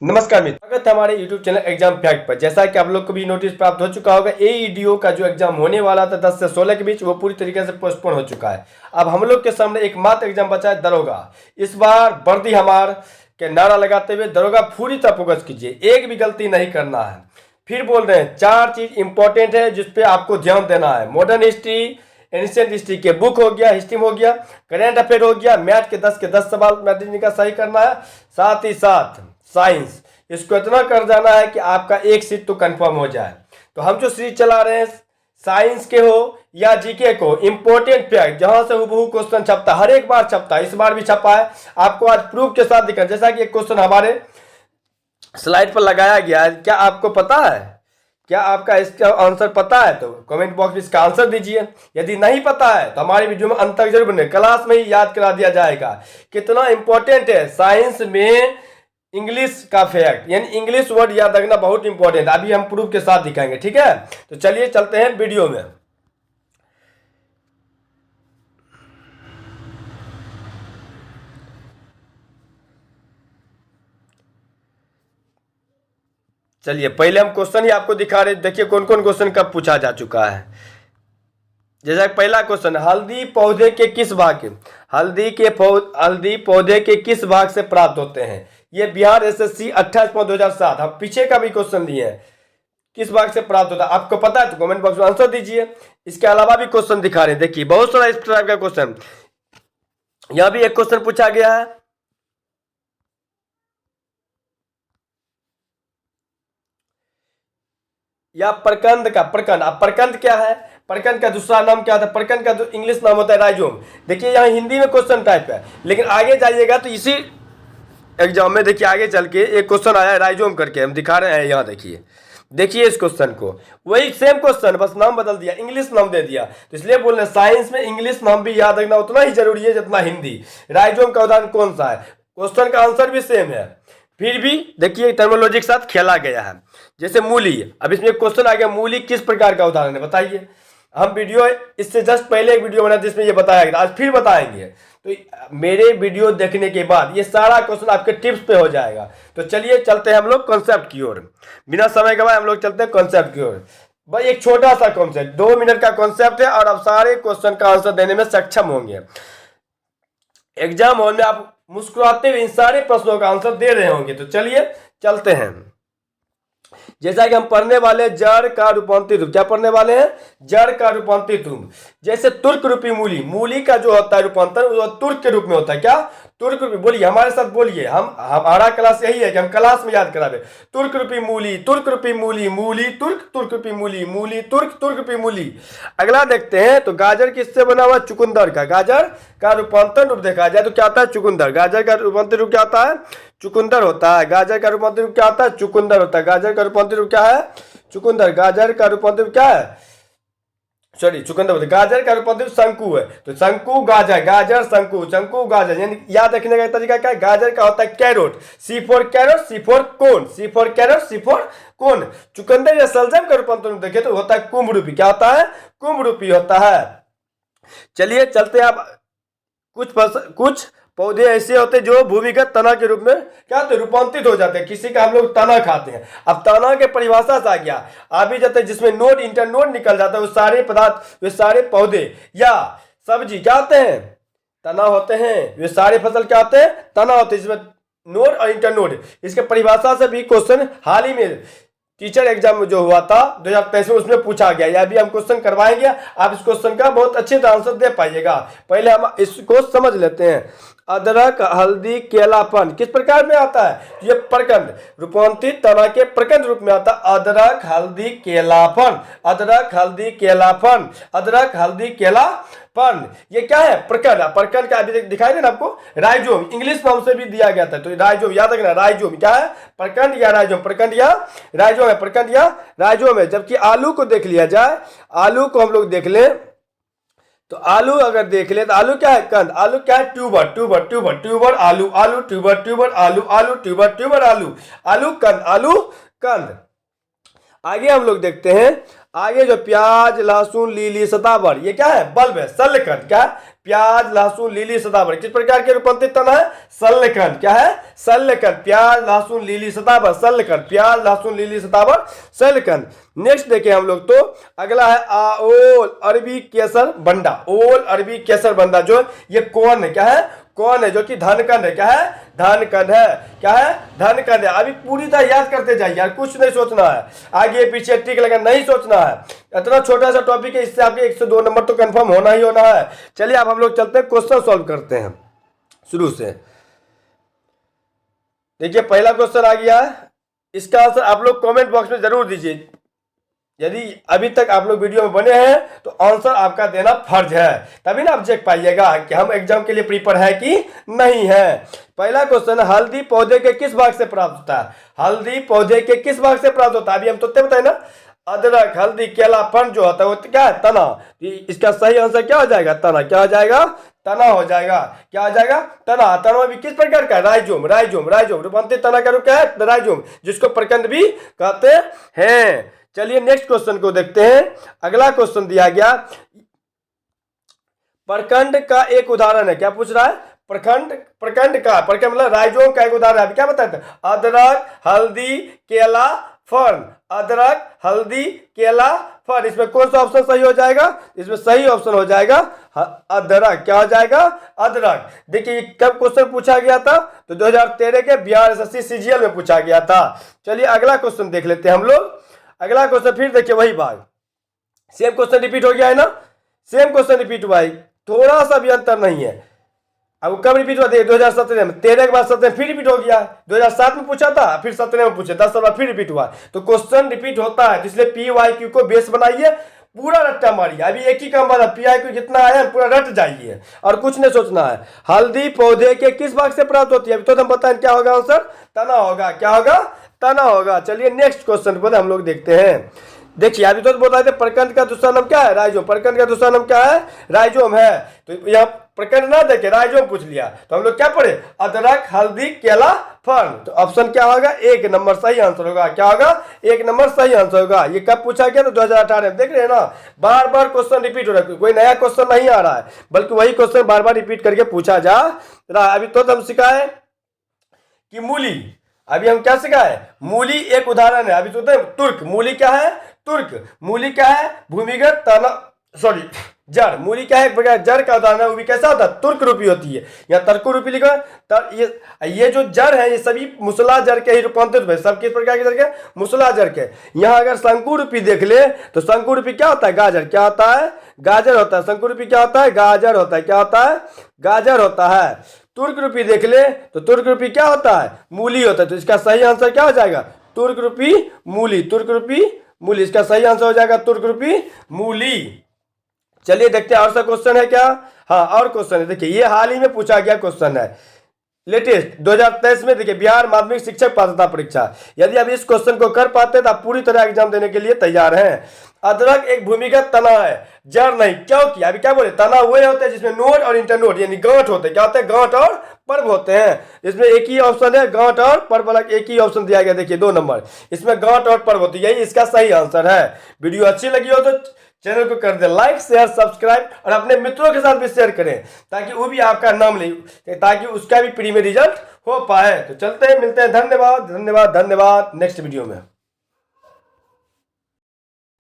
नमस्कार मित्र, स्वागत है हमारे YouTube चैनल एग्जाम फैक्ट पर। जैसा कि आप लोग को भी नोटिस प्राप्त हो चुका होगा, एईडीओ का जो एग्जाम होने वाला था 10 से 16 के बीच, वो पूरी तरीके से पोस्टपोन हो चुका है। अब हम लोग के सामने एकमात्र एग्जाम बचा है दरोगा। इस बार वर्दी हमार के नारा लगाते हुए दरोगा पूरी तरह फोकस कीजिए, एक भी गलती नहीं करना है। फिर बोल रहे हैं 4 चीज इंपॉर्टेंट है जिसपे आपको ध्यान देना है। मॉडर्न हिस्ट्री, एंशिएंट हिस्ट्री के बुक हो गया, हिस्ट्री हो गया, करेंट अफेयर हो गया, मैथ के 10 के 10 सवाल मैथ का सही करना है। साथ ही साथ साइंस, इसको इतना कर जाना है कि आपका एक सीट तो कंफर्म हो जाए। तो हम जो सीरीज चला रहे हैं, साइंस के हो या जीके को, इंपॉर्टेंट फैक्ट जहां से हुबहू क्वेश्चन छपता, हर एक बार छपता है, इस बार भी छपा है। आपको आज प्रूफ के साथ दिखा, जैसा कि एक क्वेश्चन हमारे स्लाइड पर लगाया गया है। क्या आपको पता है? क्या आपका इसका आंसर पता है? तो कमेंट बॉक्स में इसका आंसर दीजिए। यदि नहीं पता है तो हमारी वीडियो में अंत तक जरूर बने, क्लास में ही याद करा दिया जाएगा। कितना इंपॉर्टेंट है साइंस में इंग्लिश का फैक्ट, यानी इंग्लिश वर्ड याद रखना बहुत इंपॉर्टेंट है। अभी हम प्रूफ के साथ दिखाएंगे, ठीक है? तो चलिए चलते हैं वीडियो में। चलिए पहले हम क्वेश्चन ही आपको दिखा रहे, देखिए कौन कौन क्वेश्चन कब पूछा जा चुका है। जैसा पहला क्वेश्चन, हल्दी पौधे के किस भाग के हल्दी पौधे के किस भाग से प्राप्त होते हैं? ये बिहार एसएससी 28/2007, हम पीछे का भी क्वेश्चन दिए हैं। किस भाग से प्राप्त होता है आपको पता है तो कमेंट बॉक्स में आंसर दीजिए। इसके अलावा भी क्वेश्चन दिखा रहे हैं, देखिए बहुत सारा इस टाइप का क्वेश्चन। यहां भी एक क्वेश्चन पूछा गया है, या प्रकंद का प्रकंद। अब प्रकंद क्या है? प्रकंद का दूसरा नाम क्या था? प्रकंद का इंग्लिश नाम होता है राइजोम। देखिए यहाँ हिंदी में क्वेश्चन टाइप है, लेकिन आगे जाइएगा तो इसी एग्जाम में देखिए आगे चल के एक क्वेश्चन आया है राइजोम करके, हम दिखा रहे हैं। यहाँ देखिए इस क्वेश्चन को, वही सेम क्वेश्चन, बस नाम बदल दिया, इंग्लिश नाम दे दिया। तो इसलिए बोल रहे हैं साइंस में इंग्लिश नाम भी याद रखना उतना ही जरूरी है जितना हिंदी। राइजोम का उदाहरण कौन सा है? क्वेश्चन का आंसर भी सेम है, फिर भी देखिए टर्मिनोलॉजी के साथ खेला गया है। जैसे मूली, अब इसमें क्वेश्चन आ गया, मूली किस प्रकार का उदाहरण है बताइए। हम वीडियो इससे जस्ट पहले एक वीडियो बना जिसमें ये बताया गया, आज फिर बताएंगे। तो मेरे वीडियो देखने के बाद ये सारा क्वेश्चन आपके टिप्स पे हो जाएगा। तो चलिए चलते हैं हम लोग कॉन्सेप्ट की ओर, बिना समय गवाए हम लोग चलते हैं कॉन्सेप्ट की ओर। भाई एक छोटा सा कॉन्सेप्ट, 2 मिनट का कॉन्सेप्ट है, और अब सारे क्वेश्चन का आंसर देने में सक्षम होंगे। एग्जाम हॉल में आप मुस्कुराते हुए इन सारे प्रश्नों का आंसर दे रहे होंगे। तो चलिए चलते हैं। जैसा कि हम पढ़ने वाले जड़ का रूपांतरित रूप, क्या पढ़ने वाले हैं? जड़ का रूपांतरित रूप। जैसे तुर्क रूपी मूली, मूली का जो होता है रूपांतर वो तुर्क के रूप में होता है। क्या? तुर्क रूपी, बोलिए हमारे साथ बोलिए। हमारा क्लास यही है कि हम क्लास में याद करावे। तुर्क रूपी मूली, तुर्क रूपी मूली, मूली तुर्क, तुर्क रूपी मूली, मूली तुर्क, तुर्क रूपी मूली। अगला देखते हैं, तो गाजर किससे बना हुआ? चुकंदर का। गाजर का रूपांतर रूप देखा जाए तो क्या आता है? चुकंदर। गाजर का रूपांतर रूप क्या आता है? चुकंदर होता है। गाजर का रूपांतर रूप क्या होता है? चुकंदर होता है। गाजर का रूपांतर रूप क्या है? चुकंदर। गाजर का रूपांतर रूप क्या है? सॉरी चुकंदर। गाजर का रूपांतर शंकु है, तो शंकु गाजर, गाजर शंकु, शंकु गाजर। यानी याद रखने का तरीका क्या है? गाजर का होता है carrot, C for carrot, C for corn, C for carrot, C for corn. चुकंदर या सलजम का रूपांतर देखे तो होता है कुंभ रूपी। क्या होता है? कुंभ रूपी होता है। चलिए चलते हैं। आप कुछ पौधे ऐसे होते हैं जो भूमिगत तना के रूप में क्या होते हैं? रूपांतरित हो जाते हैं। किसी का हम लोग तना खाते हैं। अब तना के परिभाषा से आ गया, आ भी जाते हैं जिसमें नोड इंटरनोड निकल जाता है। वो सारे पदार्थ, वे सारे पौधे या सब्जी क्या होते हैं? तना होते हैं। वे सारे फसल क्या होते हैं? तना होते हैं, जिसमें नोड और इंटरनोड। इसके परिभाषा से भी क्वेश्चन हाल ही में टीचर एग्जाम में जो हुआ था 2023 में, उसमें पूछा गया। यह भी हम क्वेश्चन करवाएंगे, आप इस क्वेश्चन का बहुत अच्छे से आंसर दे पाइएगा। पहले हम इसको समझ लेते हैं। अदरक, हल्दी, केलापन किस प्रकार में आता है? ये प्रकंद, रूपांतरित तना के प्रकंद रूप में आता है। अदरक, हल्दी, केलापन, अदरक, हल्दी, केलापन, अदरक, हल्दी, केलापन। ये क्या है? प्रकंद। प्रकंद का अभी दिखाई दे ना आपको, राइजोम इंग्लिश नाम से भी दिया गया था। तो राइजोम याद रखना, राइजोम क्या है? प्रकंद या राइजोम, प्रकंद या राइजोम है, प्रकंद या राइजोम है। जबकि आलू को देख लिया जाए, आलू को हम लोग देख लें तो आलू अगर देख ले तो आलू क्या है? कंद। आलू क्या है? ट्यूबर, ट्यूबर, ट्यूबर, ट्यूबर आलू, आलू ट्यूबर, ट्यूबर आलू, आलू ट्यूबर, ट्यूबर आलू, आलू कंद, आलू कंद। आगे हम लोग देखते हैं, आगे जो प्याज लहसुन लीली सतावर, ये क्या है? बल्ब है, शल्यखंड। क्या है? प्याज लहसुन लीली सतावर किस प्रकार के रूपांतरित तन है? शल्यखंड। क्या है? शल्यखंड। प्याज लहसुन लीली सतावर शल्यखंड, प्याज लहसुन लीली सतावर शल्यखंड। नेक्स्ट देखें हम लोग, तो अगला है ओल अरबी केसर बंडा। ओल अरबी केसर बंडा जो ये कौन है? क्या है? कौन है? जो कि धनकंद है। क्या है? धनकंद है। क्या है? धनकंद है। अभी पूरी तरह याद करते जाइए यार, कुछ नहीं सोचना है, आगे पीछे टिक लगा नहीं सोचना है। इतना छोटा सा टॉपिक है, इससे आपके 1 से 2 नंबर तो कंफर्म होना ही होना है। चलिए अब हम लोग चलते हैं, क्वेश्चन सॉल्व करते हैं शुरू से। देखिए पहला क्वेश्चन आ गया है, इसका आंसर आप लोग कमेंट बॉक्स में जरूर दीजिए। यदि अभी तक आप लोग वीडियो में बने हैं तो आंसर आपका देना फर्ज है, तभी ना आप चेक पाइएगा कि हम एग्जाम के लिए प्रिपेयर है कि नहीं है। पहला क्वेश्चन, हल्दी पौधे के किस भाग से प्राप्त होता है? हल्दी पौधे के किस भाग से प्राप्त होता है? अभी हम तो बताए ना, अदरक हल्दी केला फंड जो होता है वो क्या है? तना। इसका सही आंसर क्या हो जाएगा? तना। क्या हो जाएगा? तना हो जाएगा। क्या हो जाएगा? तना। तना भी किस प्रकार का? राइजोम। राइजोम राइजोम रूपांतरित तना का रूप क्या है? राइजोम, जिसको प्रकंद भी कहते हैं। चलिए नेक्स्ट क्वेश्चन को देखते हैं। अगला क्वेश्चन दिया गया, प्रकंड का एक उदाहरण है। क्या पूछ रहा है? प्रखंड, प्रकंड का, प्रकंड मतलब राइजोम का एक उदाहरण है। क्या बताते हैं? अदरक हल्दी केला फर्न। अदरक हल्दी केला फर्न, इसमें कौन सा ऑप्शन सही हो जाएगा? इसमें सही ऑप्शन हो जाएगा अदरक। क्या हो जाएगा? अदरक। देखिए कब क्वेश्चन पूछा गया था? तो 2013 के बिहार एसएससी सीजीएल में पूछा गया था। चलिए अगला क्वेश्चन देख लेते हैं हम लोग। अगला क्वेश्चन फिर देखिए वही बात, सेम क्वेश्चन रिपीट हो गया है ना? सेम क्वेश्चन रिपीट हुआ है, थोड़ा सा भी अंतर नहीं है। अब कब रिपीट हुआ? 2017 में, 13 के बाद 17 फिर रिपीट हो गया। 2007 में पूछा था, फिर 17 में पूछे, 10 साल बाद फिर रिपीट हुआ। तो क्वेश्चन रिपीट होता है, इसलिए PYQ को बेस बनाइए, पूरा रट्टा मारिए। अभी एक ही काम वाला PYQ जितना आया पूरा रट जाइए और कुछ नहीं सोचना है। हल्दी पौधे के किस भाग से प्राप्त होती है? अभी तो हम बताएं क्या होगा आंसर? तना होगा। क्या होगा? तना होगा। चलिए नेक्स्ट क्वेश्चन पर हम लोग देखते हैं। देखिए अभी तो बताए थे प्रकंद का दूसरा नाम क्या है? राइजोम। प्रकंद का दूसरा नाम क्या है? राइजोम है। तो यहाँ प्रकंद ना देखे राइजोम पूछ लिया, तो हम लोग क्या पढ़े? अदरक हल्दी केला फर्न। तो ऑप्शन क्या होगा? 1 नंबर सही आंसर होगा। क्या होगा? 1 नंबर सही आंसर होगा। ये कब पूछा गया? तो 2018 में। देख रहे हैं ना, बार बार क्वेश्चन रिपीट हो रहा है, कोई नया क्वेश्चन नहीं आ रहा है, बल्कि वही क्वेश्चन बार बार रिपीट करके पूछा जा रहा है। अभी तो हम सिखाए कि मूली, अभी हम क्या सिखाए? मूली एक उदाहरण है। अभी तो तुर्क, मूली क्या है? तुर्क। मूली क्या है? भूमिगत तना, सॉरी जड़। मूली क्या है? बगैर जड़ का उदाहरण है, वो भी कैसा होता है? तुर्क रूपी होती है, या तर्कु रूपी लिखा है। ये जो जड़ है ये सभी मुसला जड़ के ही रूपांतरित हुए। सब किस प्रकार के जड़ के? मुसला जड़ के। यहाँ अगर शंकु रूपी देख ले तो शंकु रूपी क्या होता है? गाजर। क्या होता है? गाजर होता है। शंकु रूपी क्या होता है? गाजर होता है। क्या होता है? गाजर होता है। तुर्क रूपी देख ले तो तुर्क रूपी क्या होता है? मूली होता है। तो इसका सही आंसर क्या हो जाएगा? तुर्क रूपी मूली। तुर्क रूपी मूली, इसका सही आंसर हो जाएगा तुर्क रूपी मूली। चलिए देखते हैं और सा क्वेश्चन है क्या? हाँ और क्वेश्चन है। देखिए ये हाल ही में पूछा गया क्वेश्चन है, लेटेस्ट 2023 में। देखिए बिहार माध्यमिक शिक्षक पात्रता परीक्षा, यदि आप इस क्वेश्चन को कर पाते तो आप पूरी तरह एग्जाम देने के लिए तैयार हैं। अदरक एक भूमिगत तना है, जड़ नहीं। क्योंकि अभी क्या बोले? तना हुए होते हैं जिसमें नोड और इंटरनोड यानी गांठ होते हैं। क्या होते हैं? गांठ और पर्व होते हैं। इसमें एक ही ऑप्शन है गांठ और पर्व वाला, एक ही ऑप्शन दिया गया। देखिए 2 नंबर, इसमें गांठ और पर्व होती है, यही इसका सही आंसर है। वीडियो अच्छी लगी हो तो चैनल को कर दे लाइक शेयर सब्सक्राइब, और अपने मित्रों के साथ भी शेयर करें ताकि वो भी आपका नाम ले, ताकि उसका भी प्री में रिजल्ट हो पाए। तो चलते हैं, मिलते हैं। धन्यवाद धन्यवाद धन्यवाद। नेक्स्ट वीडियो में।